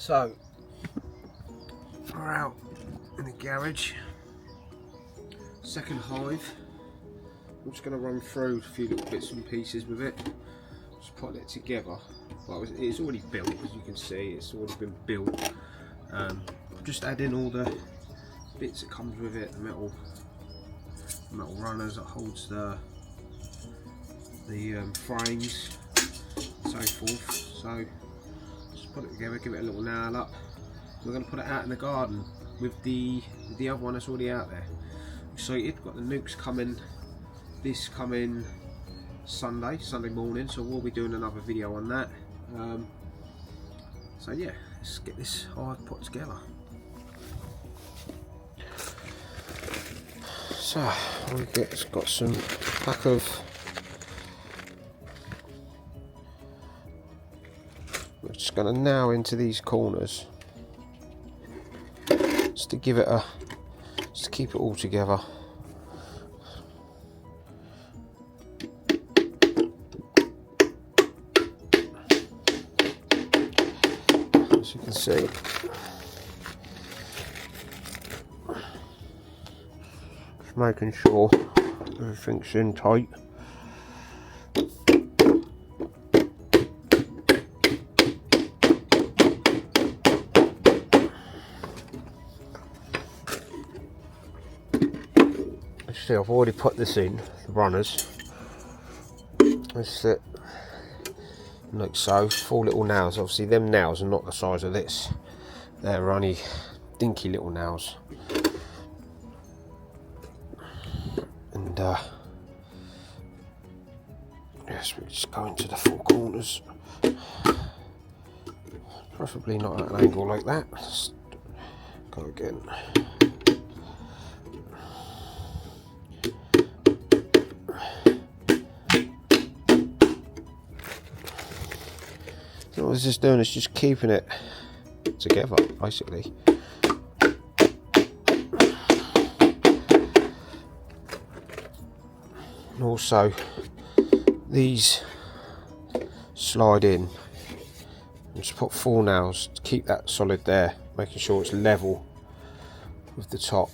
So we're out in the garage, second hive. I'm just going to run through a few little bits and pieces with it, just putting it together. Well, it's already built, as you can see, it's already been built. Just adding all the bits that comes with it, the metal runners that holds the frames, so forth. So just put it together, give it a little nail up. We're going to put it out in the garden with the other one that's already out there. Excited, got the nukes coming. This coming Sunday morning, so we'll be doing another video on that. So yeah, let's get this hive put together. So it's got some pack of, we're just going to nail into these corners just to give it just to keep it all together. As you can see, just making sure everything's in tight. See, I've already put this in, the runners. That's it. Like so, 4 little nails. Obviously them nails are not the size of this. They're only dinky little nails. And yes, we just go into the 4 corners. Preferably not at an angle like that. Let's go again. What it's just doing is just keeping it together, basically. And also, these slide in. And just put 4 nails to keep that solid there, making sure it's level with the top.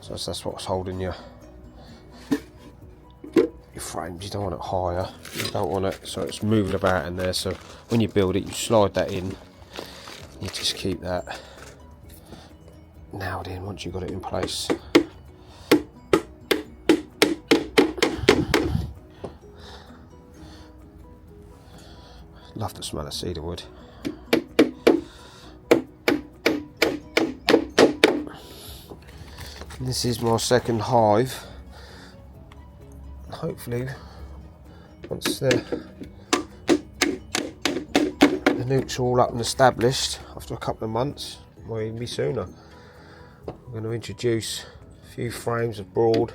So that's what's holding your frames. You don't want it higher, you don't want it so it's moving about in there, so when you build it you slide that in, you just keep that nailed in once you've got it in place. Love the smell of cedar wood. And this is my second hive. Hopefully, once the nukes are all up and established, after a couple of months, or even be sooner, I'm going to introduce a few frames of broad,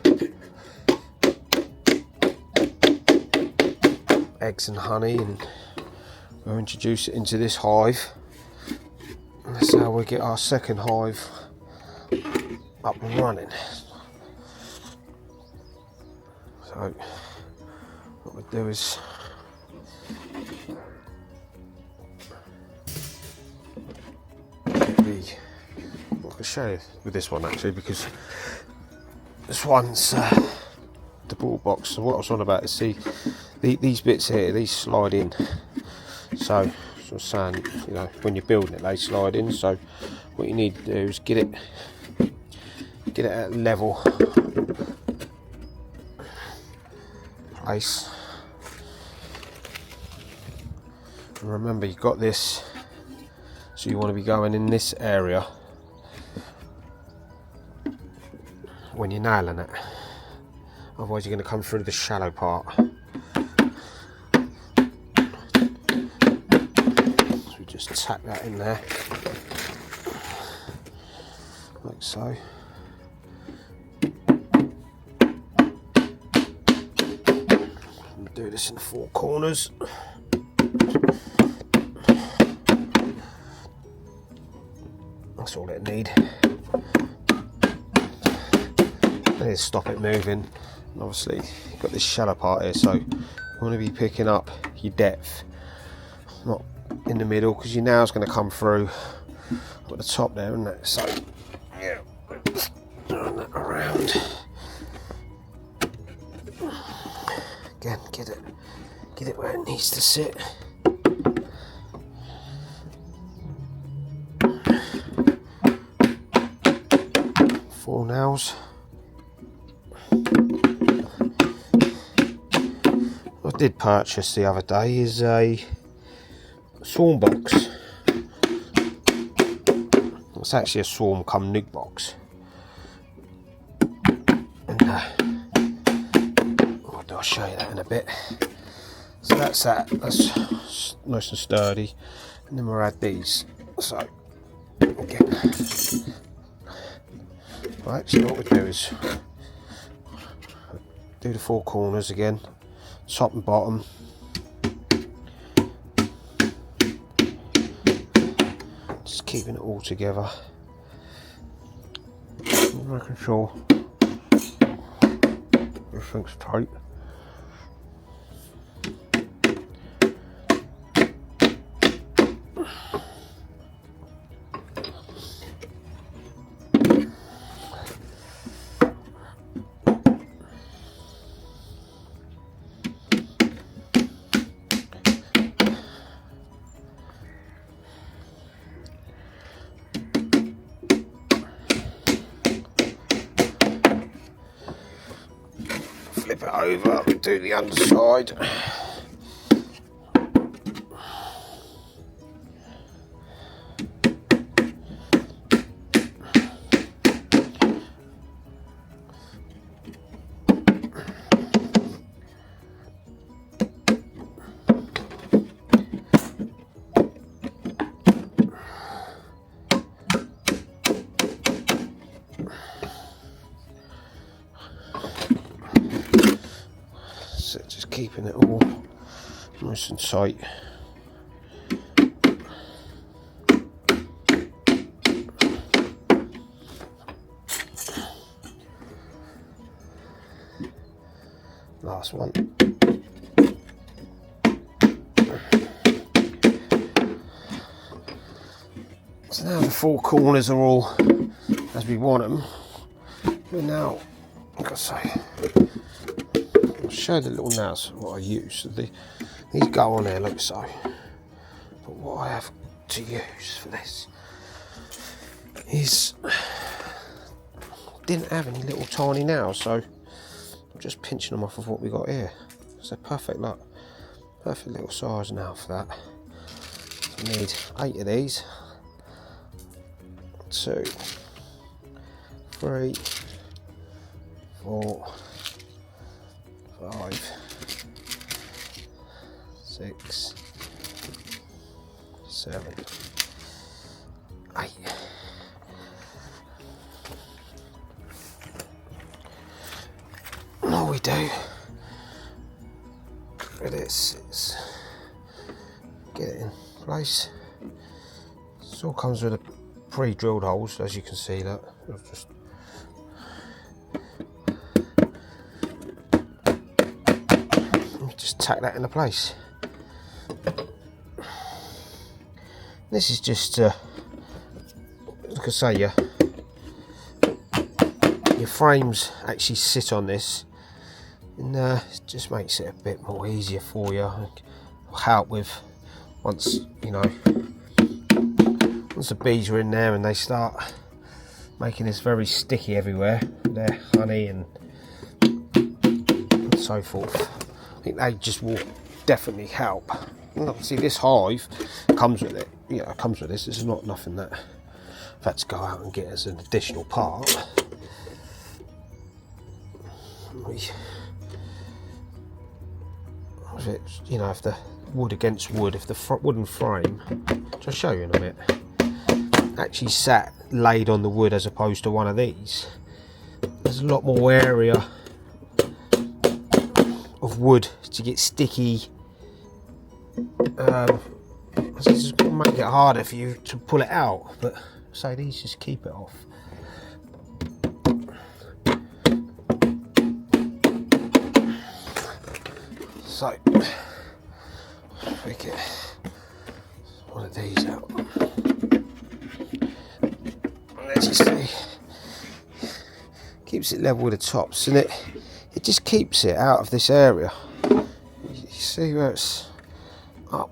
eggs and honey, and we'll introduce it into this hive. And that's how we get our second hive up and running. So what we do is I can show you with this one actually, because this one's the broad box. So what I was on about is, see these bits here, these slide in. So as I was saying, you know, when you're building it they slide in, so what you need to do is get it at level place. And remember, you've got this, so you want to be going in this area when you're nailing it, otherwise you're going to come through the shallow part. So we just tack that in there like so. Do this in the 4 corners. That's all it need. And stop it moving. And obviously you've got this shallow part here, so you want to be picking up your depth, not in the middle, because your nail's going to come through at the top there, isn't it? So yeah, turn that around again, get it where it needs to sit. Four nails. What I did purchase the other day is a swarm box. It's actually a swarm come nuke box. And I'll show you that in a bit. So that's that. That's nice and sturdy. And then we'll add these. So again, well, actually what we do is do the four corners again, top and bottom. Just keeping it all together. Making sure everything's tight. Flip it over, do the underside. So just keeping it all nice and tight. Last one. So now the four corners are all as we want them. But now, like I say, I'll show the little nails what I use. So these go on there like so. But what I have to use for this is, didn't have any little tiny nails, so I'm just pinching them off of what we got here. So perfect, look, perfect little size now for that. I need 8 of these. 2, 3, 4, 5, 6, 7, 8. And all we do with this is get it in place. This all comes with a pre-drilled holes, as you can see. That just tack that into place. This is just like I say, your frames actually sit on this, and it just makes it a bit more easier for you. It'll help with once the bees are in there and they start making this very sticky everywhere, their honey and so forth. I think they just will definitely help. And obviously this hive comes with it. It comes with this. This is not nothing that I've had to go out and get as an additional part. If the wood against wood, if the wooden frame, which I'll show you in a bit, actually sat laid on the wood as opposed to one of these, there's a lot more area of wood to get sticky. This is going to make it harder for you to pull it out, but so these just keep it off. So we get one of these out. As you see, keeps it level with the tops, and it just keeps it out of this area. You see where it's up,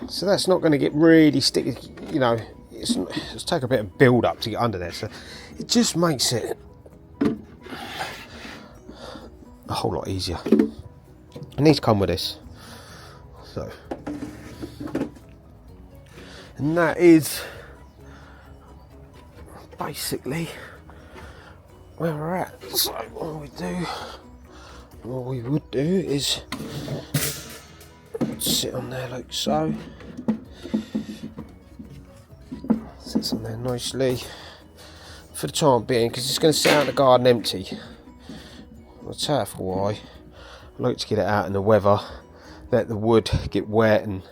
so that's not going to get really sticky. You know, it's take a bit of build up to get under there, so it just makes it a whole lot easier. It needs to come with this. So, and that is basically where we're at. So what we would do is sit on there like so. Sits on there nicely for the time being, because it's going to sit out in the garden empty. I'll tell you for why. I like to get it out in the weather, let the wood get wet, and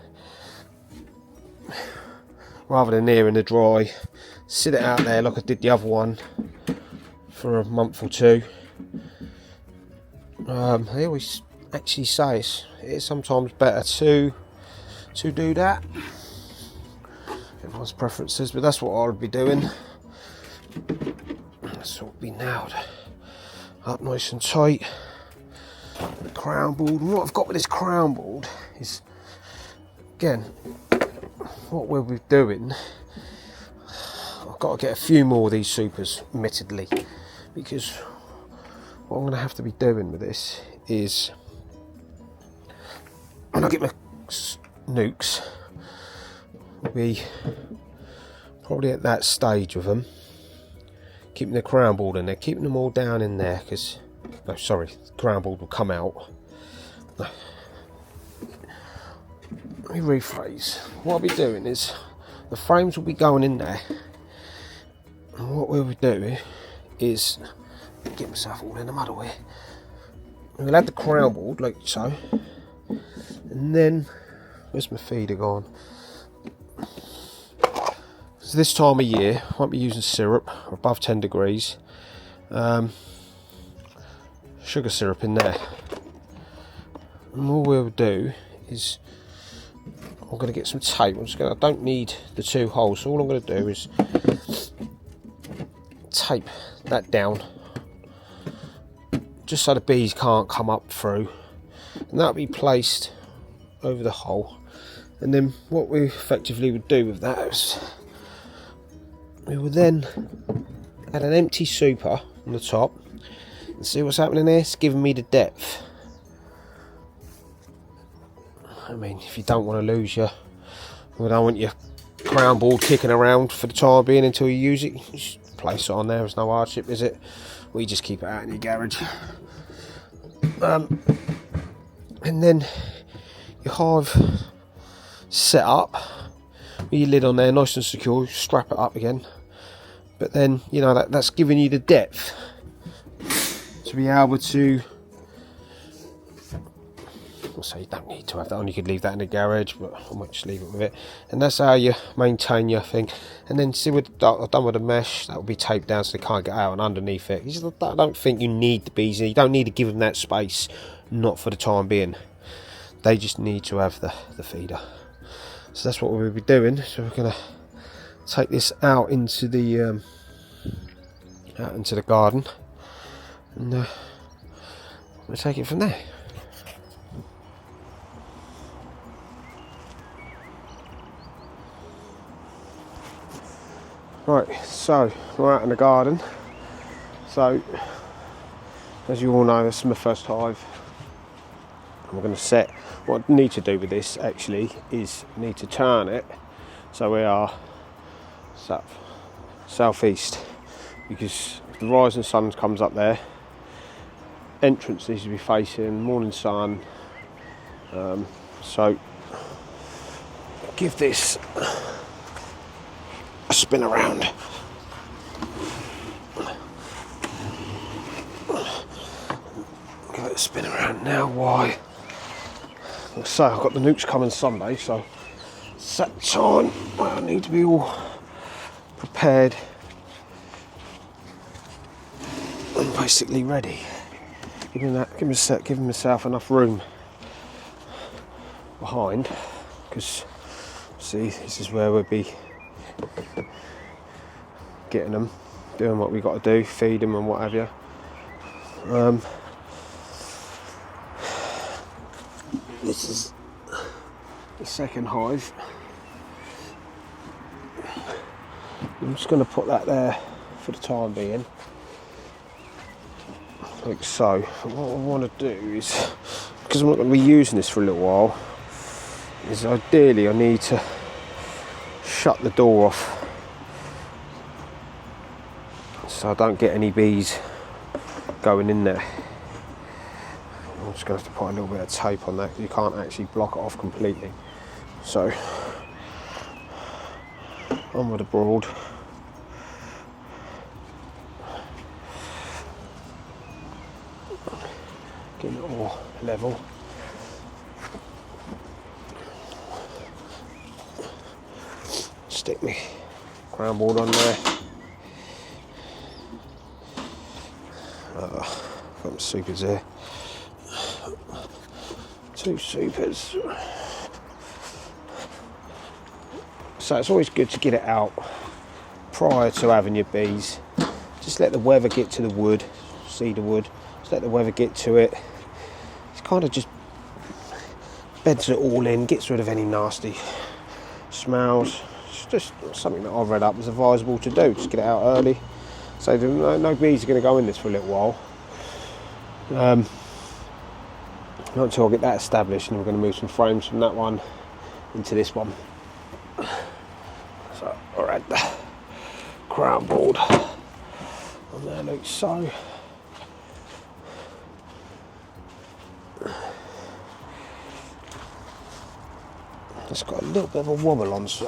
rather than here in the dry, sit it out there like I did the other one for a month or two. They always actually say it is sometimes better to do that. Everyone's preferences, but that's what I would be doing. This will be nailed up nice and tight. The crown board. And what I've got with this crown board is, again, what we'll be doing. I've got to get a few more of these supers, admittedly, because what I'm going to have to be doing with this is, when I get my nukes, will be probably at that stage with them, keeping the crown board in there, keeping them all down in there, because, no, sorry, the crown board will come out. No. Let me rephrase. What I'll be doing is, the frames will be going in there, and what we'll be doing is, get myself all in the muddle here, we'll add the crown board like so, and then, where's my feeder gone? So this time of year, I won't be using syrup above 10 degrees. Sugar syrup in there. And all we'll do is, I'm going to get some tape. I don't need the 2 holes, so all I'm going to do is tape that down, just so the bees can't come up through, and that'll be placed over the hole. And then what we effectively would do with that is, we will then add an empty super on the top, and see what's happening there. It's giving me the depth. I mean, if you don't want to lose your, we don't want your crown board kicking around for the time being until you use it, you just place it on there. There's no hardship, is it? We just keep it out in your garage. And then your hive set up with your lid on there, nice and secure. Strap it up again. But then, you know, that's giving you the depth to be able to, I'll say you don't need to have that on, you could leave that in the garage, but I might just leave it with it. And that's how you maintain your thing. And then see what I've done with the mesh, that will be taped down so they can't get out and underneath it. I don't think you need the bees, you don't need to give them that space, not for the time being. They just need to have the feeder. So that's what we'll be doing. So we're going to take this out into the garden, and we'll take it from there. Right, so we're out in the garden. So, as you all know, this is my first hive. I'm going to set, what I need to do with this actually is need to turn it so we are southeast, because if the rising sun comes up there, entrance needs to be facing morning sun. So give this a spin around. Give it a spin around now. Why? So I've got the nukes coming Sunday, so it's that time where I need to be all prepared and basically ready. Giving myself enough room behind, because See, this is where we'll be getting them, doing what we got to do, feed them and what have you. This is the second hive. I'm just going to put that there for the time being, like so. And what I want to do is, because I'm not going to be using this for a little while, is ideally I need to shut the door off so I don't get any bees going in there. I'm just going to have to put a little bit of tape on that. You can't actually block it off completely. So, on with the broad. Getting it all level. Stick me ground board on there. Got my supers there. 2 supers. So it's always good to get it out prior to having your bees. Just let the weather get to the wood, cedar wood. Just let the weather get to it. It's kind of just beds it all in, gets rid of any nasty smells. It's just something that I've read up is advisable to do. Just get it out early. So no bees are going to go in this for a little while. Not until I get that established, and we're going to move some frames from that one into this one. So, alright, the crown board on there like so. It's got a little bit of a wobble on, so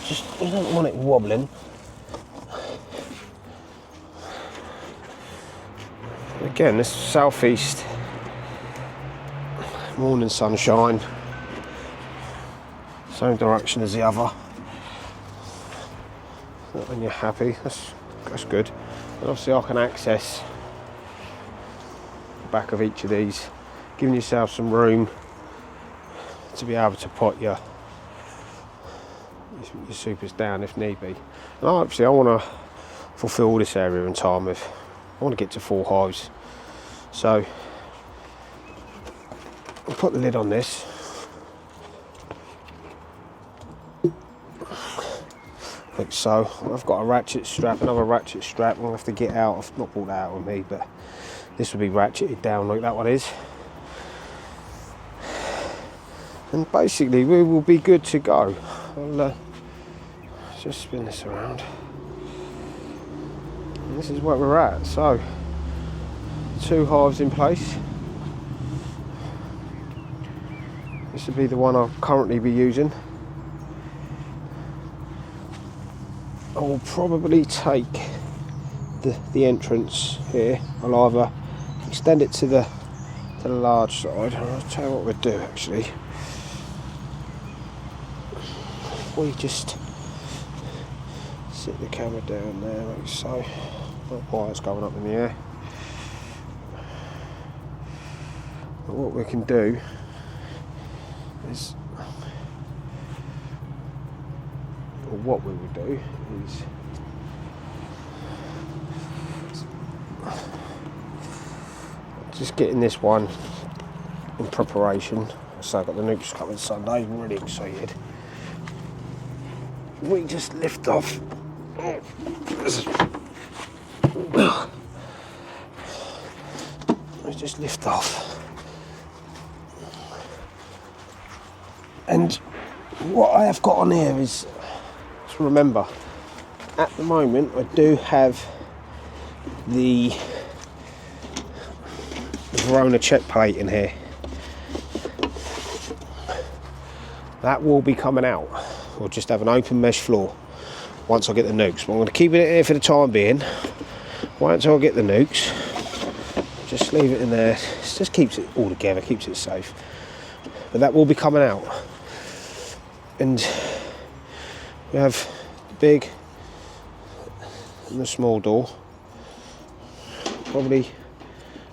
just you don't want it wobbling. Again, this southeast morning sunshine, same direction as the other. When you're happy, that's good. And obviously, I can access the back of each of these, giving yourself some room to be able to put your supers down if need be. And obviously, I want to fulfil this area in time. If I want to get to 4 hives, so I'll put the lid on this. Like so. I've got a ratchet strap, another ratchet strap. I'll have to get out. I've not brought that out with me, but this will be ratcheted down like that one is. And basically, we will be good to go. I'll just spin this around. And this is where we're at. So, 2 hives in place. This will be the one I'll currently be using. I will probably take the entrance here. I'll either extend it to the large side. I'll tell you what we'll do actually. We just sit the camera down there like so. That wire's going up in the air. But what we can do is, or what we will do is, just getting this one in preparation. So I've got the nukes coming Sunday, I'm really excited. We just lift off. We just lift off. And what I have got on here is, just remember, at the moment I do have the Verona check plate in here. That will be coming out. We'll just have an open mesh floor once I get the nukes. But I'm going to keep it here for the time being. Wait until I get the nukes. Just leave it in there. It just keeps it all together, keeps it safe. But that will be coming out. And we have the big and the small door. Probably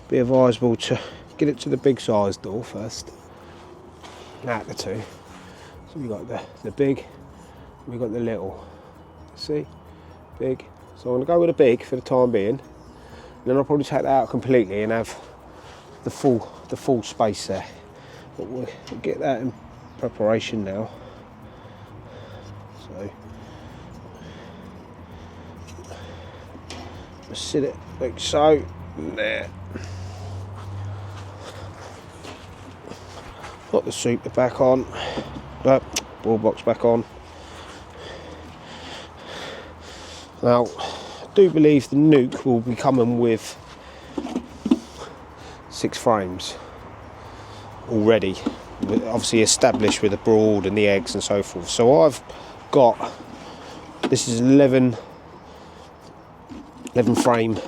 be advisable to get it to the big size door first. Out the 2. So we got the big, we got the little. See, big. So I'm going to go with the big for the time being. Then I'll probably take that out completely and have the full space there. But we'll get that in preparation now. So just sit it like so. There. Got the super back on. Ball box back on. Now, I do believe the nuke will be coming with 6 frames already, obviously established with the brood and the eggs and so forth. So I've got, this is 11 frame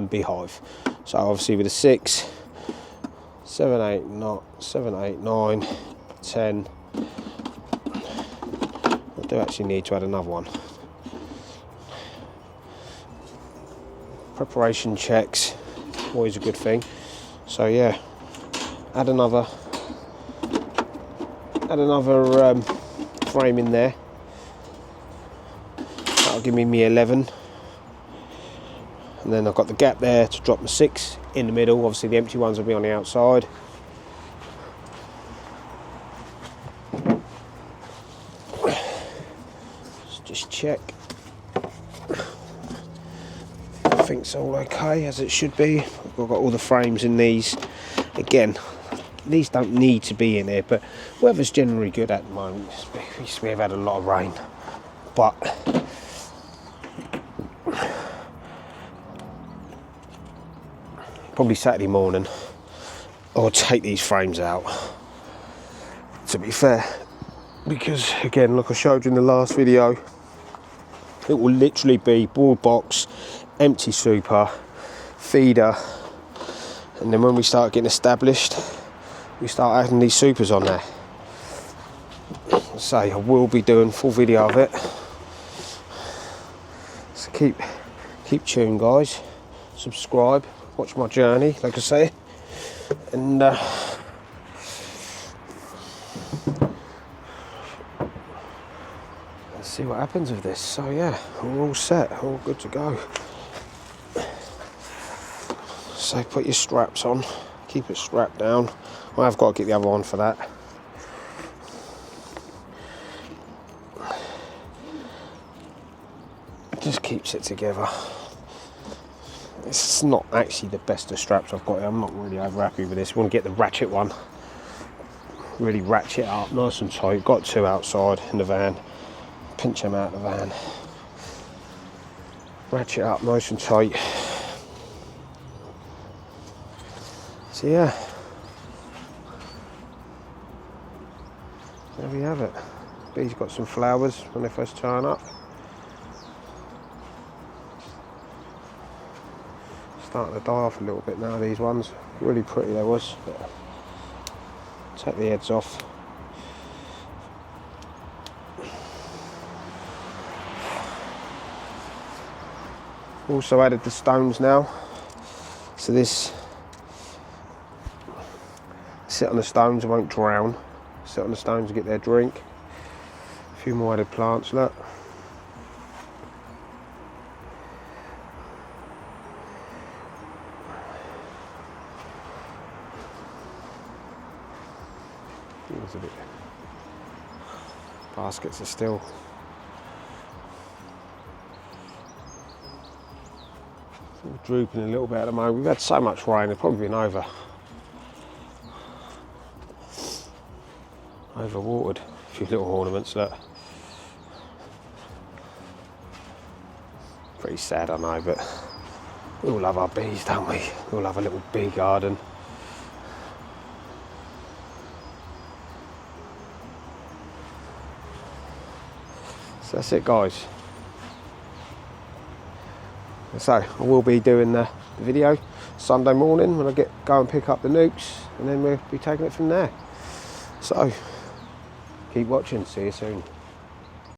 beehive. So obviously with a 6, 7, 8, 9, 10. I do actually need to add another one. Preparation checks, always a good thing. So yeah, add another frame in there. That'll give me 11. And then I've got the gap there to drop the 6 in the middle. Obviously the empty ones will be on the outside. Let's just check. I think it's all okay as it should be. I've got all the frames in these. Again, these don't need to be in here, but weather's generally good at the moment. We have had a lot of rain, but probably Saturday morning I'll take these frames out, to be fair, because again, like I showed you in the last video, it will literally be board box, empty super, feeder, and then when we start getting established, we start adding these supers on there. So I will be doing full video of it. So keep tuned, guys. Subscribe, watch my journey, like I say, and let's see what happens with this. So yeah, we're all set, all good to go. So put your straps on, keep it strapped down. I have got to get the other one for that. It just keeps it together. It's not actually the best of straps I've got here. I'm not really over happy with this. We want to get the ratchet one. Really ratchet up nice and tight. Got 2 outside in the van. Pinch them out of the van. Ratchet up nice and tight. So yeah, there we have it. Bees got some flowers when they first turn up. Starting to die off a little bit now, these ones. Really pretty they was, but take the heads off. Also added the stones now. So this sit on the stones, I won't drown. Sit on the stones and get their drink. A few more added plants, look. There's a bit. Baskets are still. All drooping a little bit at the moment. We've had so much rain, it's probably been overwatered. A few little ornaments, look. Pretty sad, I know, but we all love our bees, don't we? We all have a little bee garden. So that's it, guys. So I will be doing the video Sunday morning when I go and pick up the nukes, and then we'll be taking it from there. So keep watching, see you soon.